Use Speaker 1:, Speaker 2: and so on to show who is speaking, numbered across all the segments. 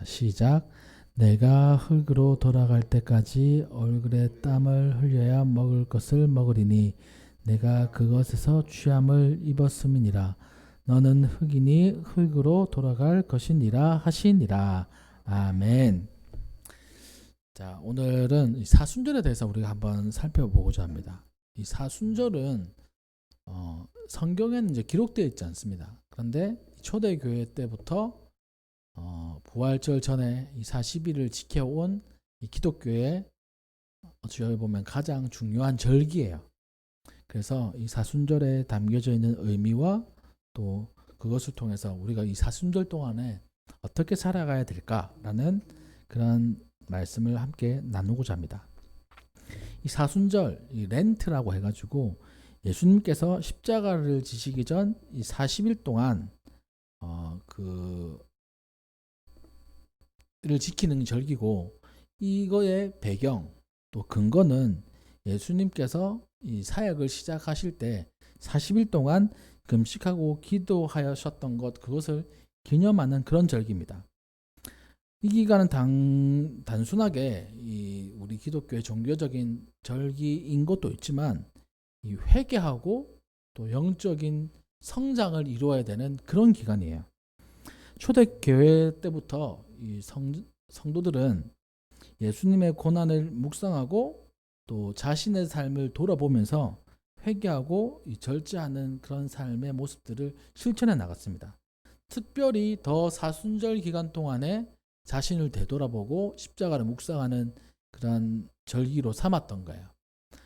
Speaker 1: 시작. 내가 흙으로 돌아갈 때까지 얼굴에 땀을 흘려야 먹을 것을 먹으리니 내가 그것에서 취함을 입었음이니라. 너는 흙이니 흙으로 돌아갈 것이니라 하시니라. 아멘. 자, 오늘은 이 사순절에 대해서 우리가 한번 살펴보고자 합니다. 이 사순절은 성경에는 이제 기록되어 있지 않습니다. 그런데 초대교회 때부터 부활절 전에 이 40일을 지켜온 이 기독교의 어찌 보면 가장 중요한 절기예요. 그래서 이 사순절에 담겨져 있는 의미와 또 그것을 통해서 우리가 이 사순절 동안에 어떻게 살아가야 될까라는 그런 말씀을 함께 나누고자 합니다. 이 사순절, 이 렌트라고 해가지고 예수님께서 십자가를 지시기 전 이 40일 동안 를 지키는 절기고, 이거의 배경 또 근거는 예수님께서 이 사역을 시작하실 때 40일 동안 금식하고 기도하셨던 것, 그것을 기념하는 그런 절기입니다. 이 기간은 단순하게 우리 기독교의 종교적인 절기인 것도 있지만 이 회개하고 또 영적인 성장을 이루어야 되는 그런 기간이에요. 초대교회 때부터 이 성도들은 예수님의 고난을 묵상하고 또 자신의 삶을 돌아보면서 회개하고 절제하는 그런 삶의 모습들을 실천해 나갔습니다. 특별히 더 사순절 기간 동안에 자신을 되돌아보고 십자가를 묵상하는 그런 절기로 삼았던 거예요.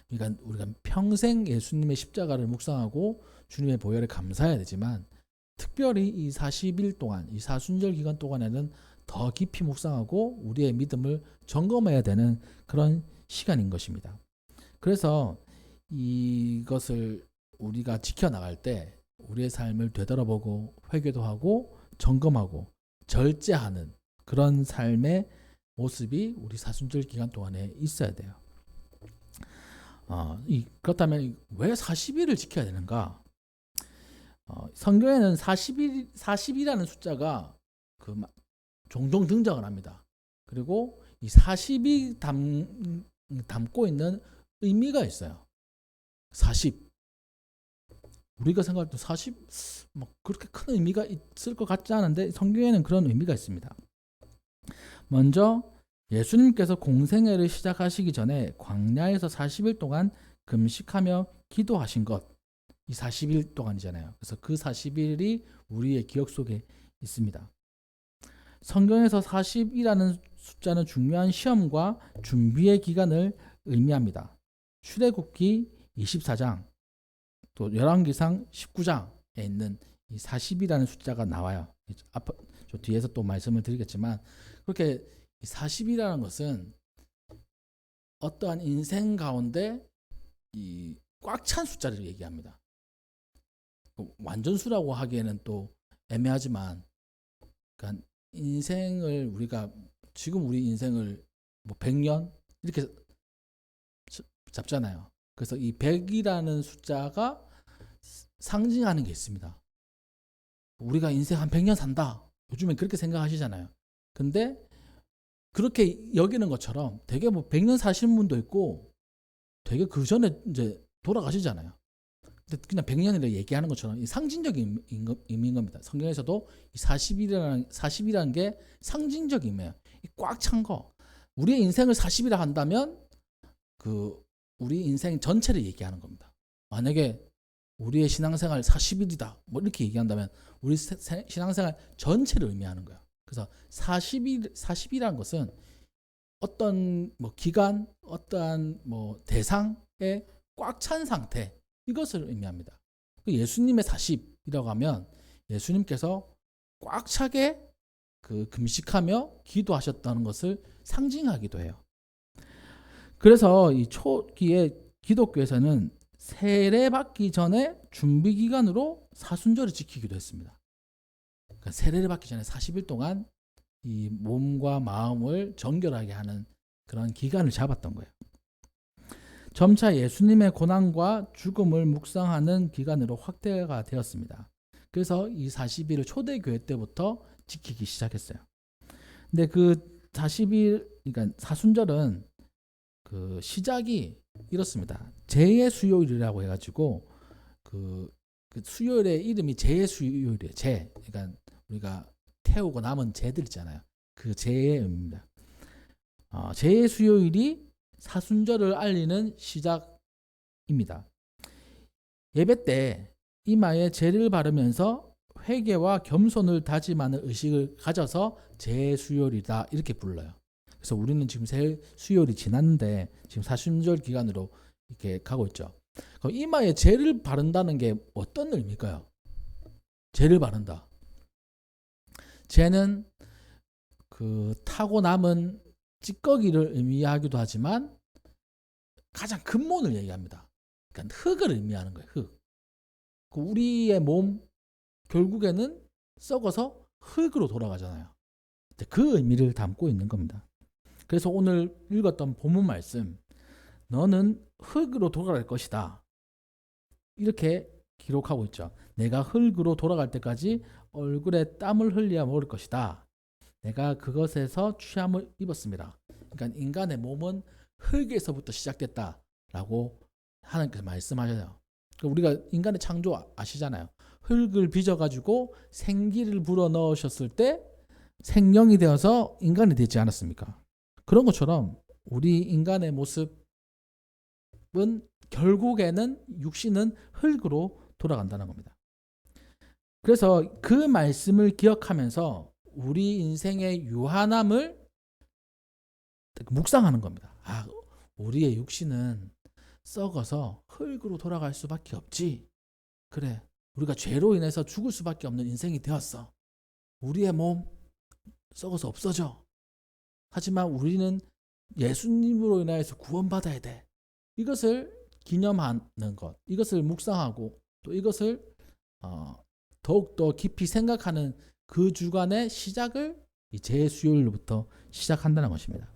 Speaker 1: 그러니까 우리가 평생 예수님의 십자가를 묵상하고 주님의 보혈에 감사해야 되지만, 특별히 이 40일 동안, 이 사순절 기간 동안에는 더 깊이 묵상하고 우리의 믿음을 점검해야 되는 그런 시간인 것입니다. 그래서 이것을 우리가 지켜나갈 때 우리의 삶을 되돌아보고 회개도 하고 점검하고 절제하는 그런 삶의 모습이 우리 사순절 기간 동안에 있어야 돼요. 그렇다면 왜 40일을 지켜야 되는가? 성경에는 40이라는 숫자가 종종 등장을 합니다. 그리고 이 40이 담고 있는 의미가 있어요. 40. 우리가 생각할 때 40 그렇게 큰 의미가 있을 것 같지 않은데 성경에는 그런 의미가 있습니다. 먼저 예수님께서 공생애를 시작하시기 전에 광야에서 40일 동안 금식하며 기도하신 것, 이 40일 동안이잖아요. 그래서 그 40일이 우리의 기억 속에 있습니다. 성경에서 40이라는 숫자는 중요한 시험과 준비의 기간을 의미합니다. 출애굽기 24장 또 열왕기상 19장에 있는 이 40이라는 숫자가 나와요. 저 뒤에서 또 말씀을 드리겠지만, 그렇게 40이라는 것은 어떠한 인생 가운데 꽉 찬 숫자를 얘기합니다. 완전수라고 하기에는 또 애매하지만, 그러니까 인생을 우리가 지금 우리 인생을 100년 이렇게 잡잖아요. 그래서 이 100이라는 숫자가 상징하는 게 있습니다. 우리가 인생 한 100년 산다. 요즘엔 그렇게 생각하시잖아요. 근데 그렇게 여기는 것처럼 되게 100년 사시는 분도 있고 되게 그 전에 이제 돌아가시잖아요. 근데 그냥 100년이라 얘기하는 것처럼 이 상징적인 의미인 겁니다. 성경에서도 이 40이라는 게 상징적인 의미예요. 꽉 찬 거. 우리의 인생을 40이라 한다면 우리 인생 전체를 얘기하는 겁니다. 만약에 우리의 신앙생활 40일이다 이렇게 얘기한다면 우리 신앙생활 전체를 의미하는 거예요. 그래서 40이라는 것은 어떤 기간, 어떠한 대상에 꽉 찬 상태, 이것을 의미합니다. 예수님의 40이라고 하면 예수님께서 꽉 차게 금식하며 기도하셨다는 것을 상징하기도 해요. 그래서 이 초기에 기독교에서는 세례받기 전에 준비 기간으로 사순절을 지키기도 했습니다. 그러니까 세례를 받기 전에 40일 동안 이 몸과 마음을 정결하게 하는 그런 기간을 잡았던 거예요. 점차 예수님의 고난과 죽음을 묵상하는 기간으로 확대가 되었습니다. 그래서 이 40일을 초대교회 때부터 지키기 시작했어요. 근데 그 40일, 그러니까 사순절은 그 시작이 이렇습니다. 재의 수요일이라고 해가지고 그 수요일의 이름이 재의 수요일이에요. 재. 그러니까 우리가 태우고 남은 재들 있잖아요. 그 재의 의미입니다. 재의 수요일이 사순절을 알리는 시작입니다. 예배 때 이마에 재를 바르면서 회개와 겸손을 다짐하는 의식을 가져서 재의 수요일이다 이렇게 불러요. 그래서 우리는 지금 새 수요일이 지났는데 지금 사순절 기간으로 이렇게 가고 있죠. 그럼 이마에 재를 바른다는 게 어떤 의미일까요? 재를 바른다. 재는 그 타고 남은 찌꺼기를 의미하기도 하지만 가장 근본을 얘기합니다. 그러니까 흙을 의미하는 거예요. 흙. 우리의 몸 결국에는 썩어서 흙으로 돌아가잖아요. 그 의미를 담고 있는 겁니다. 그래서 오늘 읽었던 본문 말씀, 너는 흙으로 돌아갈 것이다. 이렇게 기록하고 있죠. 내가 흙으로 돌아갈 때까지 얼굴에 땀을 흘려 먹을 것이다. 내가 그것에서 취함을 입었습니다. 그러니까 인간의 몸은 흙에서부터 시작됐다라고 하나님께서 말씀하셔요. 우리가 인간의 창조 아시잖아요. 흙을 빚어가지고 생기를 불어 넣으셨을 때 생명이 되어서 인간이 되지 않았습니까? 그런 것처럼 우리 인간의 모습은 결국에는 육신은 흙으로 돌아간다는 겁니다. 그래서 그 말씀을 기억하면서 우리 인생의 유한함을 묵상하는 겁니다. 우리의 육신은 썩어서 흙으로 돌아갈 수밖에 없지. 그래, 우리가 죄로 인해서 죽을 수밖에 없는 인생이 되었어. 우리의 몸 썩어서 없어져. 하지만 우리는 예수님으로 인하여서 구원받아야 돼. 이것을 기념하는 것, 이것을 묵상하고 또 이것을 더욱더 깊이 생각하는 그 주간의 시작을 이 재수요일로부터 시작한다는 것입니다.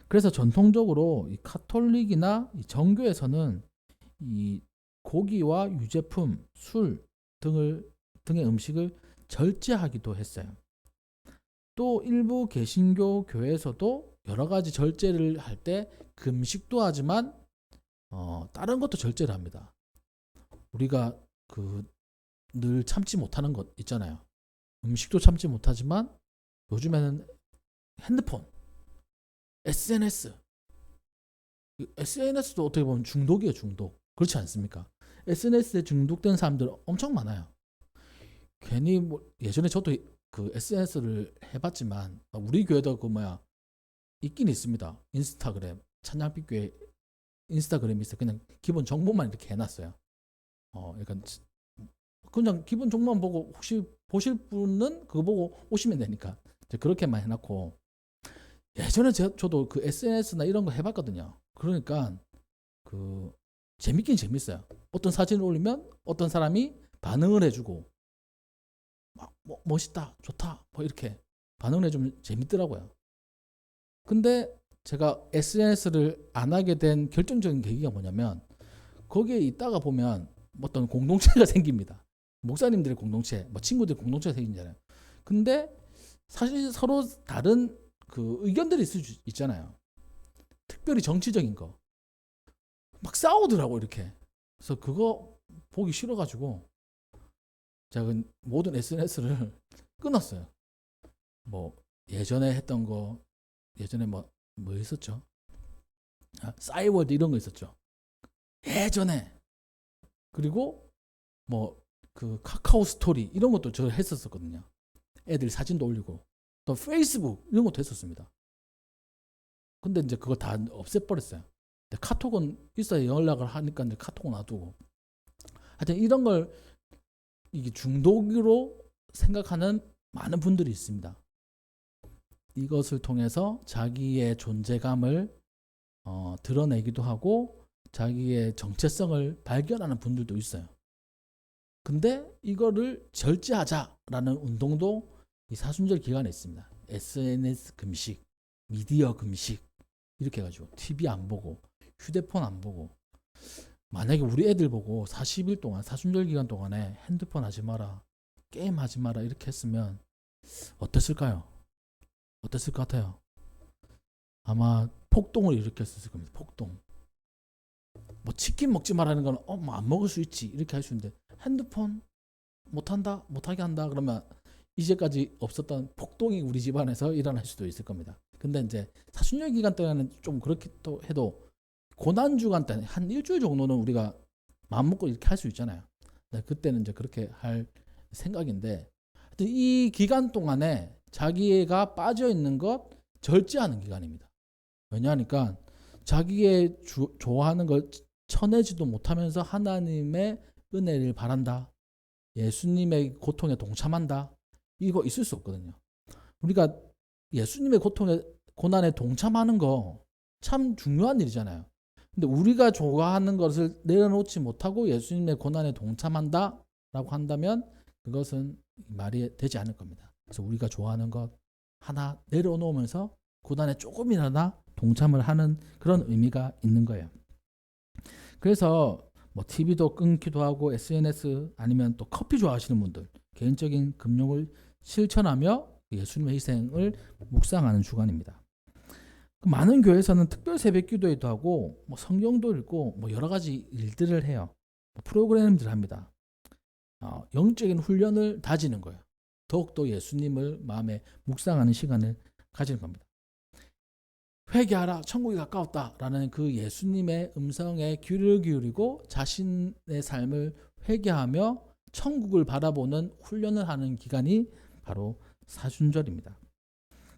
Speaker 1: 그래서 전통적으로 이 카톨릭이나 이 정교에서는 이 고기와 유제품, 술 등의 음식을 절제하기도 했어요. 또 일부 개신교 교회에서도 여러 가지 절제를 할 때 금식도 하지만 다른 것도 절제를 합니다. 우리가 늘 참지 못하는 것 있잖아요. 음식도 참지 못하지만 요즘에는 핸드폰, SNS도 어떻게 보면 중독이에요, 중독. 그렇지 않습니까? SNS에 중독된 사람들 엄청 많아요. 괜히 예전에 저도 그 SNS를 해봤지만 우리 교회도 있긴 있습니다. 인스타그램, 찬양빛 교회 인스타그램이 있어요. 그냥 기본 정보만 이렇게 해놨어요. 약간 그냥 기본 정보만 보고 혹시 보실 분은 그거 보고 오시면 되니까 그렇게만 해놨고, 예전에 저도 그 SNS나 이런 거 해봤거든요. 그러니까 재밌긴 재밌어요. 어떤 사진을 올리면 어떤 사람이 반응을 해주고 멋있다, 좋다, 이렇게 반응을 해주면 재밌더라고요. 근데 제가 SNS를 안 하게 된 결정적인 계기가 뭐냐면, 거기에 있다가 보면 어떤 공동체가 생깁니다. 목사님들의 공동체, 친구들 공동체가 생기잖아요. 근데 사실 서로 다른 그 의견들이 있잖아요. 특별히 정치적인 거. 막 싸우더라고, 이렇게. 그래서 그거 보기 싫어가지고 제가 모든 SNS를 끊었어요. 예전에 했던 거, 예전에 뭐 있었죠? 싸이월드 이런 거 있었죠. 예전에. 그리고 그 카카오 스토리 이런 것도 저 했었거든요. 애들 사진도 올리고 또 페이스북 이런 것도 했었습니다. 근데 이제 그거 다 없애버렸어요. 카톡은 있어야 연락을 하니까 이제 카톡은 놔두고. 하여튼 이런 걸 이게 중독으로 생각하는 많은 분들이 있습니다. 이것을 통해서 자기의 존재감을 드러내기도 하고 자기의 정체성을 발견하는 분들도 있어요. 근데 이거를 절제하자라는 운동도 이 사순절 기간에 있습니다. SNS 금식, 미디어 금식 이렇게 해가지고 TV 안 보고 휴대폰 안 보고, 만약에 우리 애들 보고 40일 동안 사순절 기간 동안에 핸드폰 하지 마라, 게임 하지 마라 이렇게 했으면 어땠을까요? 어땠을 것 같아요? 아마 폭동을 일으켰을 겁니다. 폭동. 뭐 치킨 먹지 말라는 건 뭐 안 먹을 수 있지 이렇게 할 수 있는데 핸드폰 못한다 못하게 한다 그러면 이제까지 없었던 폭동이 우리 집안에서 일어날 수도 있을 겁니다. 근데 이제 사순절 기간 때는 좀 그렇게 또 해도 고난 주간 때는 한 일주일 정도는 우리가 마음 먹고 이렇게 할 수 있잖아요. 그때는 이제 그렇게 할 생각인데 하여튼 이 기간 동안에 자기가 빠져 있는 것 절제하는 기간입니다. 왜냐하니까 자기의 좋아하는 걸 쳐내지도 못하면서 하나님의 은혜를 바란다. 예수님의 고통에 동참한다. 이거 있을 수 없거든요. 우리가 예수님의 고통에 고난에 동참하는 거 참 중요한 일이잖아요. 근데 우리가 좋아하는 것을 내려놓지 못하고 예수님의 고난에 동참한다라고 한다면 그것은 말이 되지 않을 겁니다. 그래서 우리가 좋아하는 것 하나 내려놓으면서 고난에 조금이라도 동참을 하는 그런 의미가 있는 거예요. 그래서 뭐 TV도 끊기도 하고 SNS 아니면 또 커피 좋아하시는 분들 개인적인 금욕을 실천하며 예수님의 희생을 묵상하는 주간입니다. 많은 교회에서는 특별 새벽 기도회도 하고 뭐 성경도 읽고 뭐 여러 가지 일들을 해요. 프로그램들을 합니다. 영적인 훈련을 다지는 거예요. 더욱더 예수님을 마음에 묵상하는 시간을 가지는 겁니다. 회개하라 천국이 가까웠다라는 그 예수님의 음성에 귀를 기울이고 자신의 삶을 회개하며 천국을 바라보는 훈련을 하는 기간이 바로 사순절입니다.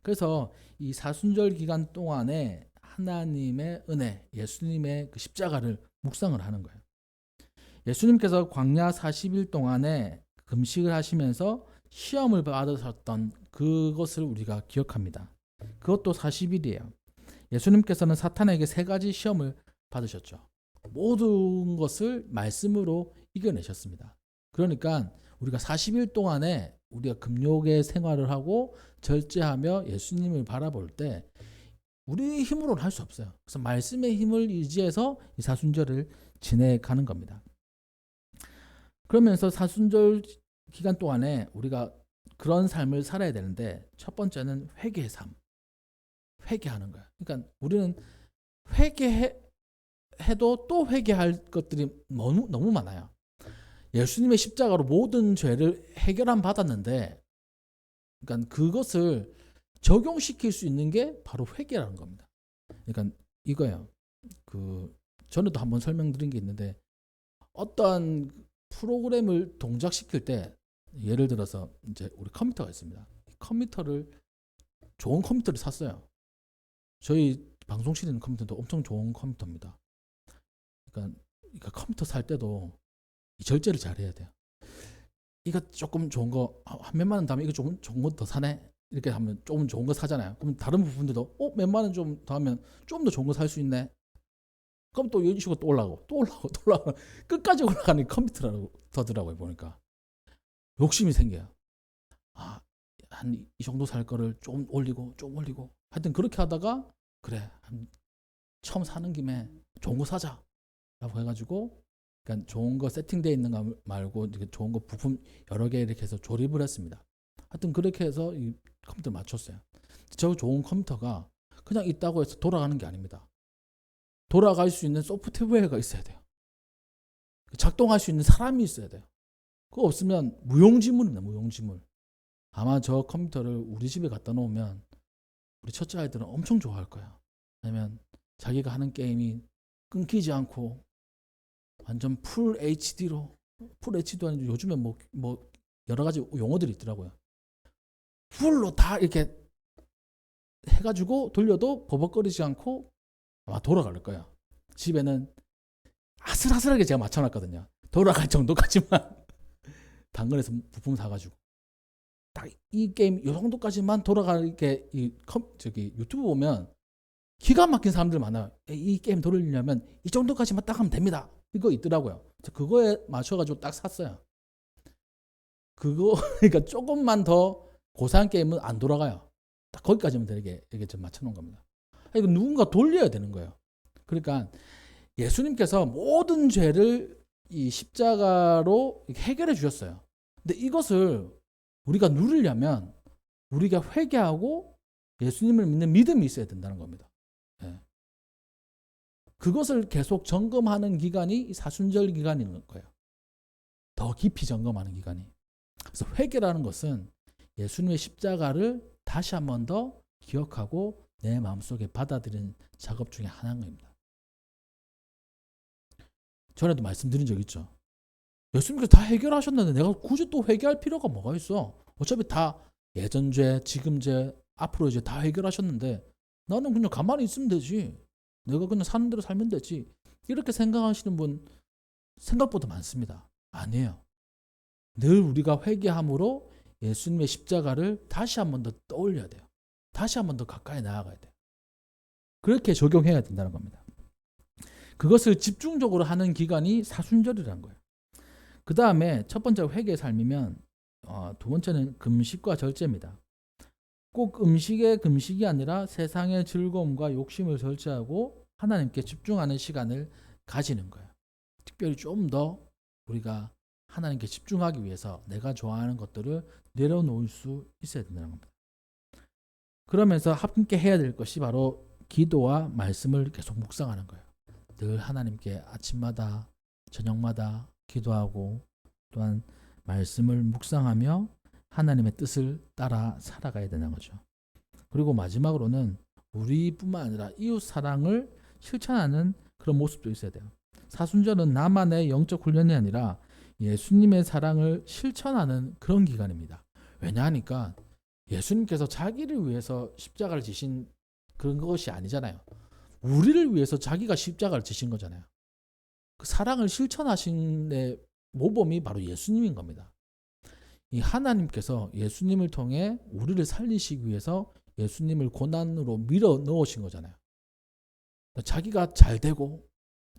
Speaker 1: 그래서 이 사순절 기간 동안에 하나님의 은혜, 예수님의 그 십자가를 묵상을 하는 거예요. 예수님께서 광야 40일 동안에 금식을 하시면서 시험을 받으셨던 그것을 우리가 기억합니다. 그것도 40일이에요. 예수님께서는 사탄에게 3가지 시험을 받으셨죠. 모든 것을 말씀으로 이겨내셨습니다. 그러니까 우리가 40일 동안에 우리가 금욕의 생활을 하고 절제하며 예수님을 바라볼 때 우리 힘으로는 할 수 없어요. 그래서 말씀의 힘을 의지해서 이 사순절을 지내가는 겁니다. 그러면서 사순절 기간 동안에 우리가 그런 삶을 살아야 되는데 첫 번째는 회개의 삶. 회개하는 거야. 그러니까 우리는 회개해도 또 회개할 것들이 너무 많아요. 예수님의 십자가로 모든 죄를 해결함 받았는데, 그러니까 그것을 적용시킬 수 있는 게 바로 회개라는 겁니다. 그러니까 이거예요. 전에도 한번 설명드린 게 있는데, 어떠한 프로그램을 동작시킬 때, 예를 들어서 이제 우리 컴퓨터가 있습니다. 컴퓨터를 좋은 컴퓨터를 샀어요. 저희 방송실에 있는 컴퓨터도 엄청 좋은 컴퓨터입니다. 그러니까 컴퓨터 살 때도 이 절제를 잘 해야 돼요. 이거 조금 좋은 거 한 몇만 원 다음에 이거 조금 좋은 거 더 사네 이렇게 하면 조금 좋은 거 사잖아요. 그럼 다른 부분들도 몇만 원 좀 더 하면 좀 더 좋은 거 살 수 있네. 그럼 또 이런 식으로 또 올라가고 끝까지 올라가는 컴퓨터라고 더더라고요. 보니까 욕심이 생겨요. 한 이 정도 살 거를 좀 올리고 하여튼 그렇게 하다가 그래 처음 사는 김에 좋은 거 사자 라고 해가지고 그러니까 좋은 거 세팅되어 있는 거 말고 좋은 거 부품 여러 개 이렇게 해서 조립을 했습니다. 하여튼 그렇게 해서 이 컴퓨터를 맞췄어요. 저 좋은 컴퓨터가 그냥 있다고 해서 돌아가는 게 아닙니다. 돌아갈 수 있는 소프트웨어가 있어야 돼요. 작동할 수 있는 사람이 있어야 돼요. 그거 없으면 무용지물입니다. 무용지물. 아마 저 컴퓨터를 우리 집에 갖다 놓으면 우리 첫째 아이들은 엄청 좋아할 거예요. 왜냐면 자기가 하는 게임이 끊기지 않고 완전 풀 HD도 아니고 요즘에 뭐 여러 가지 용어들이 있더라고요. 풀로 다 이렇게 해가지고 돌려도 버벅거리지 않고 아마 돌아갈 거예요. 집에는 아슬아슬하게 제가 맞춰놨거든요. 돌아갈 정도까지만 당근에서 부품 사가지고 딱 이 게임 이 정도까지만 돌아가게 유튜브 보면 기가 막힌 사람들 많아요. 이 게임 돌리려면 이 정도까지만 딱 하면 됩니다. 이거 있더라고요. 그거에 맞춰가지고 딱 샀어요. 그러니까 조금만 더 고사한 게임은 안 돌아가요. 딱 거기까지만 되게 이게 좀 맞춰놓은 겁니다. 이거 누군가 돌려야 되는 거예요. 그러니까 예수님께서 모든 죄를 이 십자가로 해결해 주셨어요. 근데 이것을 우리가 누리려면 우리가 회개하고 예수님을 믿는 믿음이 있어야 된다는 겁니다. 예. 그것을 계속 점검하는 기간이 이 사순절 기간인 거예요. 더 깊이 점검하는 기간이. 그래서 회개라는 것은 예수님의 십자가를 다시 한 번 더 기억하고 내 마음속에 받아들이는 작업 중에 하나인 겁니다. 전에도 말씀드린 적 있죠. 예수님께서 다 해결하셨는데 내가 굳이 또 회개할 필요가 뭐가 있어? 어차피 다 예전 죄, 지금 죄, 앞으로 이제 다 해결하셨는데 나는 그냥 가만히 있으면 되지. 내가 그냥 사는 대로 살면 되지. 이렇게 생각하시는 분 생각보다 많습니다. 아니에요. 늘 우리가 회개함으로 예수님의 십자가를 다시 한 번 더 떠올려야 돼요. 다시 한 번 더 가까이 나아가야 돼요. 그렇게 적용해야 된다는 겁니다. 그것을 집중적으로 하는 기간이 사순절이라는 거예요. 그 다음에 첫 번째 회개의 삶이면 두 번째는 금식과 절제입니다. 꼭 음식의 금식이 아니라 세상의 즐거움과 욕심을 절제하고 하나님께 집중하는 시간을 가지는 거예요. 특별히 좀 더 우리가 하나님께 집중하기 위해서 내가 좋아하는 것들을 내려놓을 수 있어야 된다는 겁니다. 그러면서 함께 해야 될 것이 바로 기도와 말씀을 계속 묵상하는 거예요. 늘 하나님께 아침마다 저녁마다 기도하고 또한 말씀을 묵상하며 하나님의 뜻을 따라 살아가야 되는 거죠. 그리고 마지막으로는 우리뿐만 아니라 이웃 사랑을 실천하는 그런 모습도 있어야 돼요. 사순절은 나만의 영적 훈련이 아니라 예수님의 사랑을 실천하는 그런 기간입니다. 왜냐하니까 예수님께서 자기를 위해서 십자가를 지신 그런 것이 아니잖아요. 우리를 위해서 자기가 십자가를 지신 거잖아요. 그 사랑을 실천하신 데 모범이 바로 예수님인 겁니다. 이 하나님께서 예수님을 통해 우리를 살리시기 위해서 예수님을 고난으로 밀어 넣으신 거잖아요. 자기가 잘 되고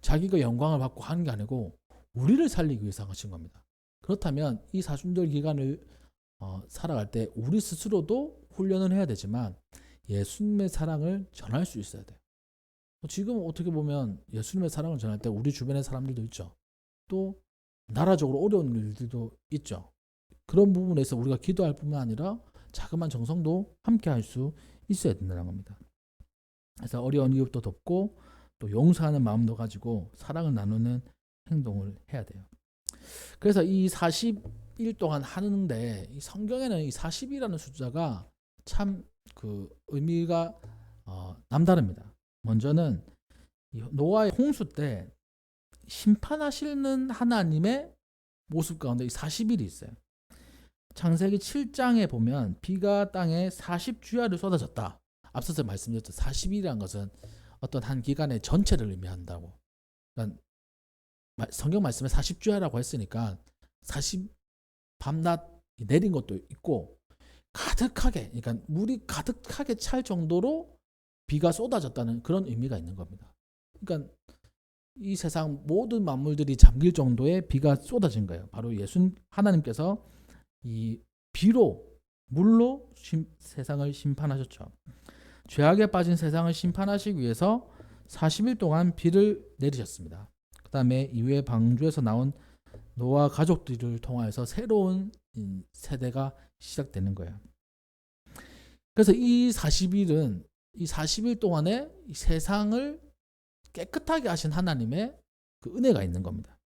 Speaker 1: 자기가 영광을 받고 하는 게 아니고 우리를 살리기 위해서 하신 겁니다. 그렇다면 이 사순절 기간을 살아갈 때 우리 스스로도 훈련을 해야 되지만 예수님의 사랑을 전할 수 있어야 돼요. 지금 어떻게 보면 예수님의 사랑을 전할 때 우리 주변의 사람들도 있죠. 또 나라적으로 어려운 일들도 있죠. 그런 부분에서 우리가 기도할 뿐만 아니라 자그마한 정성도 함께 할 수 있어야 된다는 겁니다. 그래서 어려운 이웃도 돕고 또 용서하는 마음도 가지고 사랑을 나누는 행동을 해야 돼요. 그래서 이 40일 동안 하는데 이 성경에는 이 40이라는 숫자가 참 그 의미가 남다릅니다. 먼저는 노아의 홍수 때 심판하시는 하나님의 모습 가운데 이 40일이 있어요. 창세기 7장에 보면 비가 땅에 40주야를 쏟아졌다. 앞서서 말씀드렸죠. 40일이라는 것은 어떤 한 기간의 전체를 의미한다고. 그러니까 성경 말씀에 40주야라고 했으니까 40 밤낮 내린 것도 있고 가득하게, 그러니까 물이 가득하게 찰 정도로 비가 쏟아졌다는 그런 의미가 있는 겁니다. 그러니까 이 세상 모든 만물들이 잠길 정도의 비가 쏟아진 거예요. 바로 하나님께서 이 비로, 물로 세상을 심판하셨죠. 죄악에 빠진 세상을 심판하시기 위해서 40일 동안 비를 내리셨습니다. 그 다음에 이후에 방주에서 나온 노아 가족들을 통하여서 새로운 세대가 시작되는 거예요. 그래서 이 40일 동안에 이 세상을 깨끗하게 하신 하나님의 그 은혜가 있는 겁니다.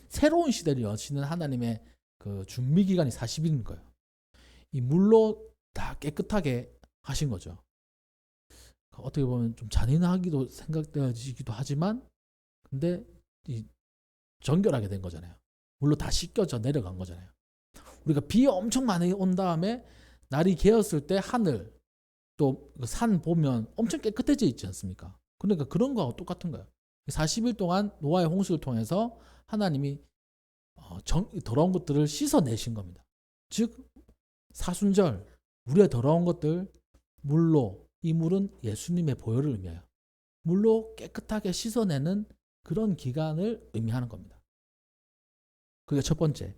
Speaker 1: 새로운 시대를 여시는 하나님의 그 준비 기간이 40일인 거예요. 이 물로 다 깨끗하게 하신 거죠. 어떻게 보면 좀 잔인하기도 생각되어지기도 하지만 근데 이 정결하게 된 거잖아요. 물로 다 씻겨져 내려간 거잖아요. 우리가 비 엄청 많이 온 다음에 날이 개었을 때 하늘 또 산 보면 엄청 깨끗해져 있지 않습니까? 그러니까 그런 거하고 똑같은 거예요. 40일 동안 노아의 홍수를 통해서 하나님이 더러운 것들을 씻어내신 겁니다. 즉 사순절 우리의 더러운 것들 물로, 이 물은 예수님의 보혈을 의미해요. 물로 깨끗하게 씻어내는 그런 기간을 의미하는 겁니다. 그게 첫 번째.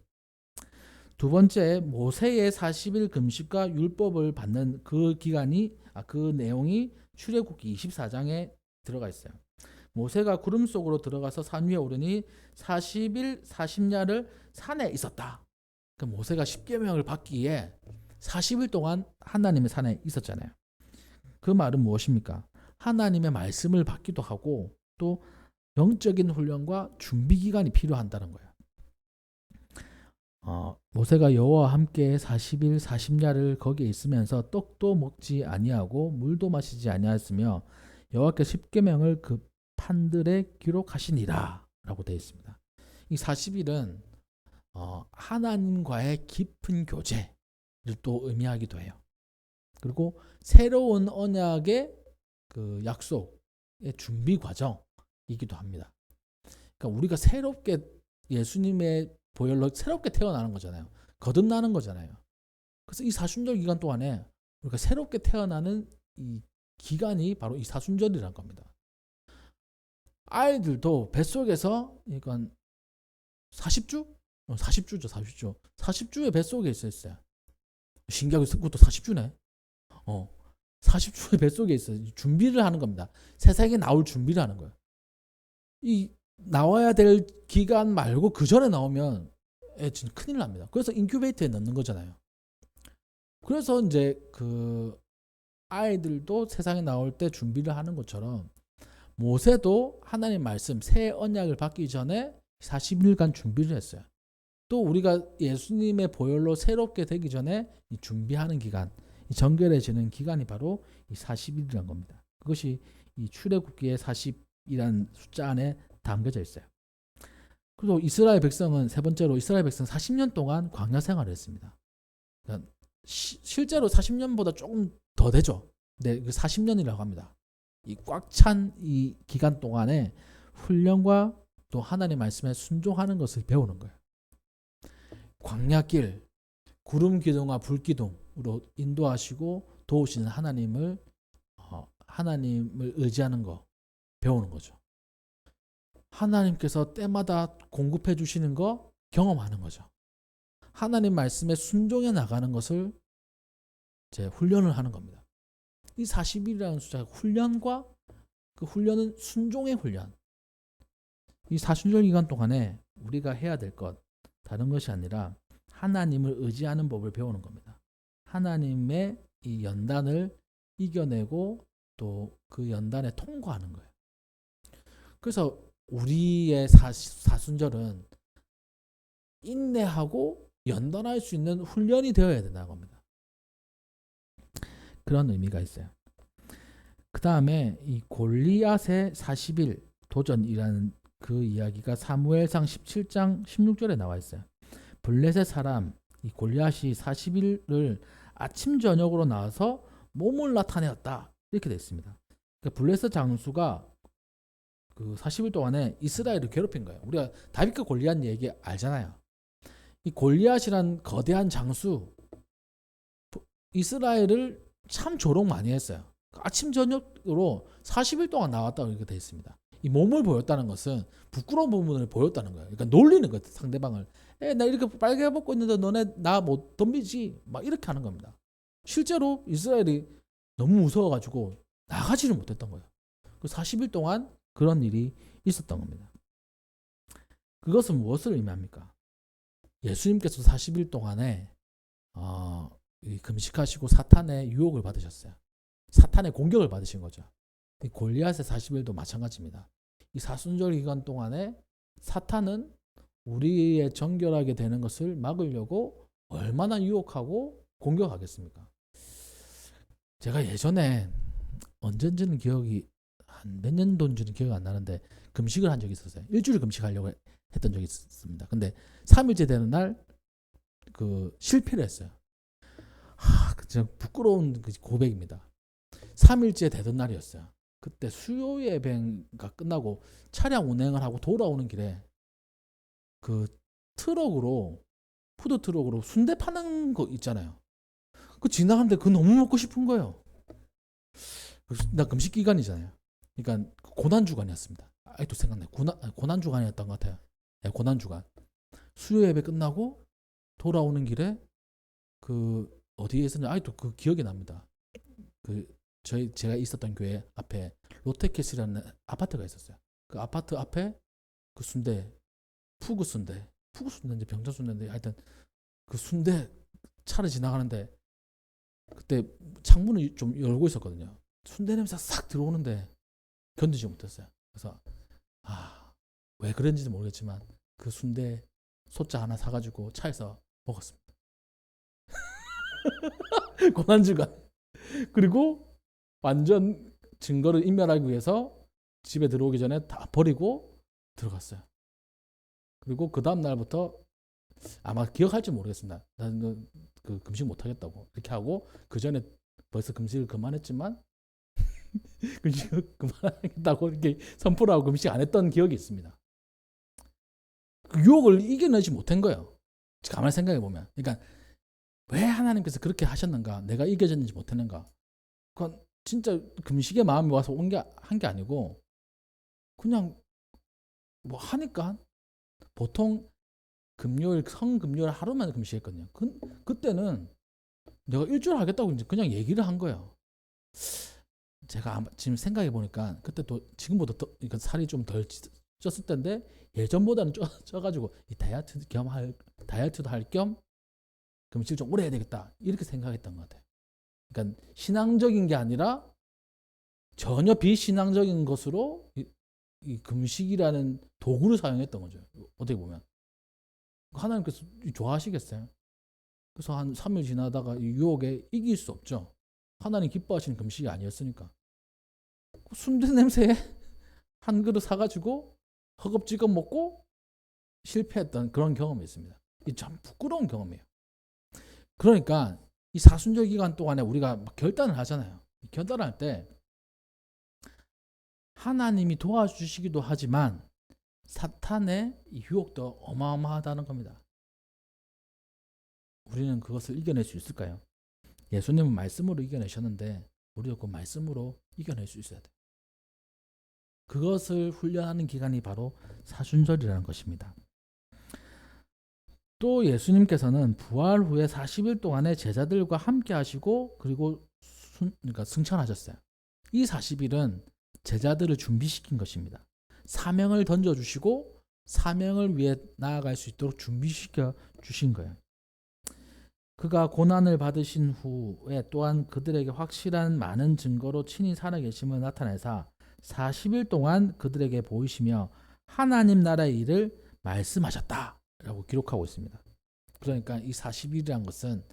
Speaker 1: 두 번째, 모세의 40일 금식과 율법을 받는 그 기간이 그 내용이 출애굽기 24장에 들어가 있어요. 모세가 구름 속으로 들어가서 산 위에 오르니 40일 40야를 산에 있었다. 모세가 십계명을 받기에 40일 동안 하나님의 산에 있었잖아요. 그 말은 무엇입니까? 하나님의 말씀을 받기도 하고 또 영적인 훈련과 준비 기간이 필요한다는 거예요. 모세가 여호와와 함께 40일 40야를 거기에 있으면서 떡도 먹지 아니하고 물도 마시지 아니하였으며 여호와께서 십계명을 그 판들에 기록하시니라 라고 되어 있습니다. 이 40일은 하나님과의 깊은 교제를 또 의미하기도 해요. 그리고 새로운 언약의 그 약속의 준비 과정이기도 합니다. 그러니까 우리가 새롭게 예수님의 보혈로 새롭게 태어나는 거잖아요. 거듭나는 거잖아요. 그래서 이 사순절 기간 동안에 우리가 새롭게 태어나는 이 기간이 바로 이 사순절이라는 겁니다. 아이들도 뱃속에서 그러니까 40주? 40주죠, 40주. 40주의 뱃속에 있었어요. 신기하게 그것도 40주네. 40주의 뱃속에 있어요. 준비를 하는 겁니다. 세상에 나올 준비를 하는 거예요. 이 나와야 될 기간 말고 그 전에 나오면 진짜 큰일 납니다. 그래서 인큐베이터에 넣는 거잖아요. 그래서 이제 그 아이들도 세상에 나올 때 준비를 하는 것처럼 모세도 하나님 말씀 새 언약을 받기 전에 40일간 준비를 했어요. 또 우리가 예수님의 보혈로 새롭게 되기 전에 이 준비하는 기간, 이 정결해지는 기간이 바로 이 40일이란 겁니다. 그것이 이 출애굽기의 40이라는 숫자 안에 담겨져 있어요. 그리고 이스라엘 백성은 세 번째로 이스라엘 백성 40년 동안 광야 생활을 했습니다. 그러니까 실제로 40년보다 조금 더 되죠. 네, 40년이라고 합니다. 이 꽉 찬 이 기간 동안에 훈련과 또 하나님의 말씀에 순종하는 것을 배우는 거예요. 광야길, 구름 기둥과 불 기둥으로 인도하시고 도우시는 하나님을 의지하는 거 배우는 거죠. 하나님께서 때마다 공급해 주시는 거 경험하는 거죠. 하나님 말씀에 순종해 나가는 것을 이제 훈련을 하는 겁니다. 이 40일이라는 숫자가 훈련과 그 훈련은 순종의 훈련. 이 사순절 기간 동안에 우리가 해야 될 것 다른 것이 아니라 하나님을 의지하는 법을 배우는 겁니다. 하나님의 이 연단을 이겨내고 또 그 연단에 통과하는 거예요. 그래서 우리의 사순절은 인내하고 연단할 수 있는 훈련이 되어야 된다는 겁니다. 그런 의미가 있어요. 그 다음에 이 골리앗의 40일 도전이라는 그 이야기가 사무엘상 17장 16절에 나와 있어요. 블레셋 사람 이 골리앗이 40일을 아침 저녁으로 나와서 몸을 나타내었다 이렇게 되어 있습니다. 그러니까 블레셋 장수가 그 40일 동안에 이스라엘을 괴롭힌 거예요. 우리가 다윗과 골리앗 얘기 알잖아요. 이 골리앗이란 거대한 장수 이스라엘을 참 조롱 많이 했어요. 아침 저녁으로 40일 동안 나왔다고 이렇게 되어 있습니다. 이 몸을 보였다는 것은 부끄러운 부분을 보였다는 거예요. 그러니까 놀리는 거예요. 상대방을. 나 이렇게 빨개 벗고 있는데 너네 나 못 덤비지? 막 이렇게 하는 겁니다. 실제로 이스라엘이 너무 무서워가지고 나가지를 못했던 거예요. 그 40일 동안 그런 일이 있었던 겁니다. 그것은 무엇을 의미합니까? 예수님께서 40일 동안에 금식하시고 사탄의 유혹을 받으셨어요. 사탄의 공격을 받으신 거죠. 골리앗의 40일도 마찬가지입니다. 이 사순절 기간 동안에 사탄은 우리의 정결하게 되는 것을 막으려고 얼마나 유혹하고 공격하겠습니까? 제가 예전에 언젠지는 기억이 한 몇 년도인지는 기억이 안 나는데 금식을 한 적이 있었어요. 일주일 금식하려고 했던 적이 있었습니다. 근데 3일째 되는 날 그 실패를 했어요. 진짜 부끄러운 고백입니다. 3일째 되던 날이었어요. 그때 수요 예배가 끝나고 차량 운행을 하고 돌아오는 길에 그 트럭으로 푸드 트럭으로 순대 파는 거 있잖아요. 그 지나가는데 그거 너무 먹고 싶은 거예요. 나 금식 기간이잖아요. 그러니까 고난 주간이었습니다. 아직도 생각나요. 고난 주간이었던 것 같아요. 네, 고난 주간. 수요 예배 끝나고 돌아오는 길에 그 어디에 있었는지 아직도 그 기억이 납니다. 제가 있었던 교회 앞에 롯데캐슬이라는 아파트가 있었어요. 그 아파트 앞에 그 순대, 푸그 순대인지 병자 순대인데 하여튼 그 순대 차를 지나가는데 그때 창문을 좀 열고 있었거든요. 순대 냄새가 싹 들어오는데 견디지 못했어요. 그래서 왜 그런지도 모르겠지만 그 순대 소자 하나 사가지고 차에서 먹었습니다. 고난주간. 그리고 완전 증거를 인멸하기 위해서 집에 들어오기 전에 다 버리고 들어갔어요. 그리고 그 다음 날부터 아마 기억할지 모르겠습니다. 나는 그 금식 못 하겠다고 이렇게 하고 그 전에 벌써 금식을 그만했지만 금식을 그만하겠다고 이렇게 선포를 하고 금식 안 했던 기억이 있습니다. 그 유혹을 이겨내지 못한 거예요. 가만히 생각해 보면, 그러니까 왜 하나님께서 그렇게 하셨는가, 내가 이겨졌는지 못했는가. 그건 진짜 금식의 마음이 와서 한 게 아니고 그냥 뭐 하니까 보통 금요일 성금요일 하루만 금식했거든요. 그때는 내가 일주일 하겠다고 이제 그냥 얘기를 한 거예요. 제가 지금 생각해 보니까 그때 또 지금보다 더 그러니까 살이 좀 덜 쪘을 때인데 예전보다는 쪄가지고 이 다이어트도 할 겸 금식을 좀 오래 해야 되겠다 이렇게 생각했던 것 같아요. 그러니까 신앙적인 게 아니라 전혀 비신앙적인 것으로 이 금식이라는 도구를 사용했던 거죠. 어떻게 보면 하나님께서 좋아하시겠어요? 그래서 한 3일 지나다가 이 유혹에 이길 수 없죠. 하나님 기뻐하시는 금식이 아니었으니까. 순대 냄새에 한 그릇 사가지고 허겁지겁 먹고 실패했던 그런 경험이 있습니다. 이 참 부끄러운 경험이에요. 그러니까 이 사순절 기간 동안에 우리가 결단을 하잖아요. 결단을 할 때 하나님이 도와주시기도 하지만 사탄의 유혹도 어마어마하다는 겁니다. 우리는 그것을 이겨낼 수 있을까요? 예수님은 말씀으로 이겨내셨는데 우리도 그 말씀으로 이겨낼 수 있어야 돼요. 그것을 훈련하는 기간이 바로 사순절이라는 것입니다. 또 예수님께서는 부활 후에 40일 동안의 제자들과 함께 하시고 그리고 그러니까 승천하셨어요. 이 40일은 제자들을 준비시킨 것입니다. 사명을 던져주시고 사명을 위해 나아갈 수 있도록 준비시켜 주신 거예요. 그가 고난을 받으신 후에 또한 그들에게 확실한 많은 증거로 친히 살아계심을 나타내사 40일 동안 그들에게 보이시며 하나님 나라의 일을 말씀하셨다라고 기록하고 있습니다. 그러니까 이 40일이란 것은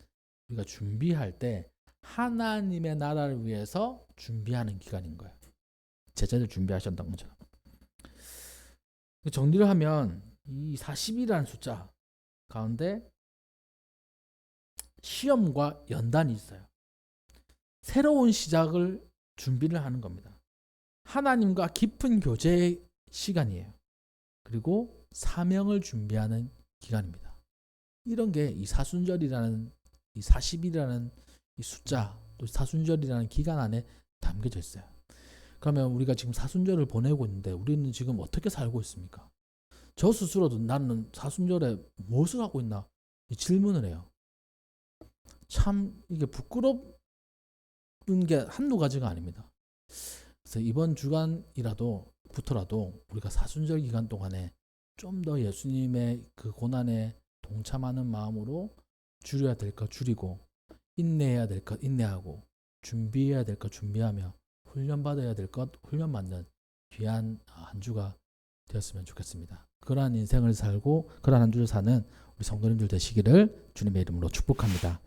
Speaker 1: 우리가 준비할 때 하나님의 나라를 위해서 준비하는 기간인 거예요. 제자들 준비하셨던 거죠. 정리를 하면 이 40이라는 숫자 가운데 시험과 연단이 있어요. 새로운 시작을 준비를 하는 겁니다. 하나님과 깊은 교제의 시간이에요. 그리고 사명을 준비하는 기간입니다. 이런 게 이 사순절이라는 이 40일이라는 이 숫자 또 사순절이라는 기간 안에 담겨져 있어요. 그러면 우리가 지금 사순절을 보내고 있는데 우리는 지금 어떻게 살고 있습니까? 저 스스로도 나는 사순절에 무엇을 하고 있나 이 질문을 해요. 참 이게 부끄럽은 게 한두 가지가 아닙니다. 그래서 이번 주간이라도 우리가 사순절 기간 동안에 좀 더 예수님의 그 고난에 동참하는 마음으로 줄여야 될 것 줄이고 인내해야 될 것 인내하고 준비해야 될 것 준비하며 훈련받아야 될 것 훈련받는 귀한 한 주가 되었으면 좋겠습니다. 그러한 인생을 살고 그러한 한 주를 사는 우리 성도님들 되시기를 주님의 이름으로 축복합니다.